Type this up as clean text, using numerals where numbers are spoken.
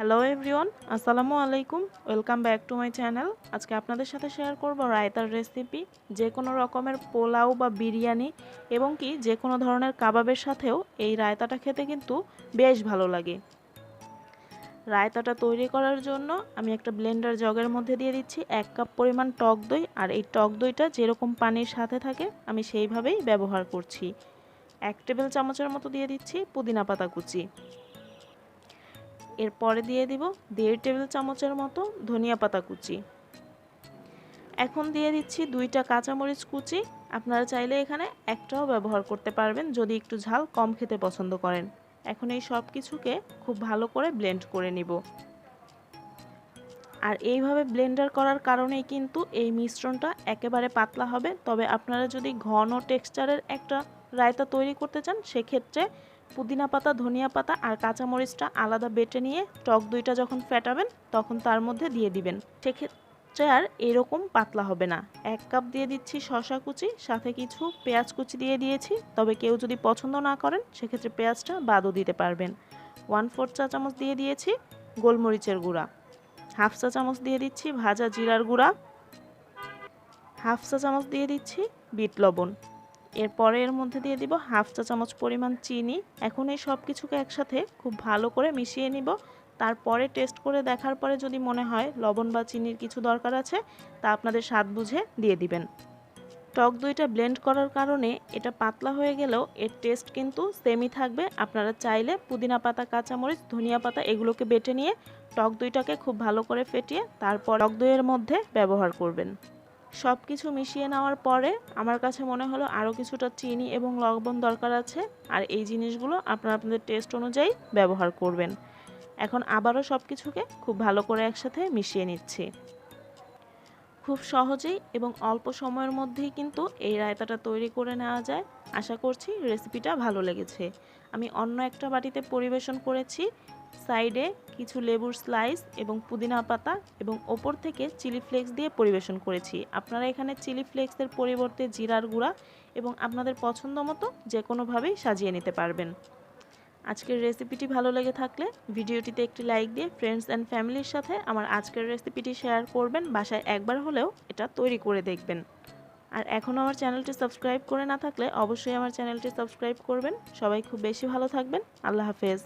Hello everyone, আসসালামু আলাইকুম। Welcome back to my channel. আজকে আপনাদের সাথে শেয়ার করব রায়তার রেসিপি। যে কোনো রকমের পোলাও বা বিরিয়ানি এবং কি যে কোনো ধরনের কাবাবের সাথেও এই রায়তাটা খেতে কিন্তু বেশ ভালো লাগে। রায়তাটা তৈরি করার জন্য আমি একটা ব্লেন্ডার জগের মধ্যে দিয়ে দিচ্ছি 1 কাপ পরিমাণ টক দই। আর এই টক দইটা যেরকম পানির সাথে থাকে আমি সেইভাবেই ব্যবহার করছি। 1 টেবিল চামচের মতো দিয়ে দিচ্ছি পুদিনা পাতা কুচি। এরপরে দিয়ে দিব 1.5 টেবিল চামচের মতো ধনিয়া পাতা কুচি। এখন দিয়ে দিচ্ছি 2টা কাঁচামরিচ কুচি। আপনারা চাইলে এখানে একটাও ব্যবহার করতে পারবেন যদি একটু ঝাল কম খেতে পছন্দ করেন। এখন এই সব কিছুকে খুব ভালো করে ব্লেন্ড করে নিব। আর এইভাবে ব্লেন্ডার করার কারণেই কিন্তু এই মিশ্রণটা একেবারে পাতলা হবে। তবে আপনারা যদি ঘন টেক্সচারের একটা রায়তা তৈরি করতে চান সেক্ষেত্রে পুদিনা পাতা, ধনিয়া পাতা আর কাঁচামরিচটা আলাদা বেটে নিয়ে টক দইটা যখন ফেটাবেন তখন তার মধ্যে দিয়ে দিবেন। সেক্ষেত্রে আর এরকম পাতলা হবে না। 1 কাপ দিয়ে দিচ্ছি শসা কুচি, সাথে কিছু পেঁয়াজ কুচি দিয়ে দিয়েছি। তবে কেউ যদি পছন্দ না করেন সেক্ষেত্রে পেঁয়াজটা বাদও দিতে পারবেন। 1/4 চা চামচ দিয়ে দিয়েছি গোলমরিচের গুঁড়া। হাফ চা চামচ দিয়ে দিচ্ছি ভাজা জিরার গুঁড়া। হাফ চা চামচ দিয়ে দিচ্ছি বিট লবণ। এরপরে এর মধ্যে দিয়ে দিব হাফ চা চামচ পরিমাণ চিনি। এখন এই সব কিছুকে একসাথে খুব ভালো করে মিশিয়ে নিব। তারপরে টেস্ট করে দেখার পরে যদি মনে হয় লবণ বা চিনির কিছু দরকার আছে তা আপনাদের স্বাদ বুঝে দিয়ে দিবেন। টক দইটা ব্লেন্ড করার কারণে এটা পাতলা হয়ে গেলেও এর টেস্ট কিন্তু সেমই থাকবে। আপনারা চাইলে পুদিনা পাতা, কাঁচামরিচ, ধনিয়া পাতা এগুলোকে বেটে নিয়ে টক দইটাকে খুব ভালো করে ফেটিয়ে তারপর টক দইয়ের মধ্যে ব্যবহার করবেন। সব কিছু মিশিয়ে নেওয়ার পরে আমার কাছে মনে হলো আরও কিছুটা চিনি এবং লবণ দরকার আছে। আর এই জিনিসগুলো আপনারা আপনাদের টেস্ট অনুযায়ী ব্যবহার করবেন। এখন আবারও সব কিছুকে খুব ভালো করে একসাথে মিশিয়ে নিচ্ছি। খুব সহজেই এবং অল্প সময়ের মধ্যেই কিন্তু এই রায়তাটা তৈরি করে নেওয়া যায়। আশা করছি রেসিপিটা ভালো লেগেছে। আমি অন্য একটা বাটিতে পরিবেশন করেছি। সাইডে কিছু লেবুর স্লাইস এবং পুদিনা পাতা এবং ওপর থেকে চিলি ফ্লেক্স দিয়ে পরিবেশন করেছি। আপনারা এখানে চিলি ফ্লেক্সের পরিবর্তে জিরার গুঁড়া এবং আপনাদের পছন্দ মতো যে কোনোভাবেই সাজিয়ে নিতে পারবেন। আজকের রেসিপিটি ভালো লেগে থাকলে ভিডিওটিতে একটি লাইক দিয়ে ফ্রেন্ডস অ্যান্ড ফ্যামিলির সাথে আমার আজকের রেসিপিটি শেয়ার করবেন। বাসায় একবার হলেও এটা তৈরি করে দেখবেন। আর এখনও আমার চ্যানেলটি সাবস্ক্রাইব করে না থাকলে অবশ্যই আমার চ্যানেলটি সাবস্ক্রাইব করবেন। সবাই খুব বেশি ভালো থাকবেন। আল্লাহ হাফেজ।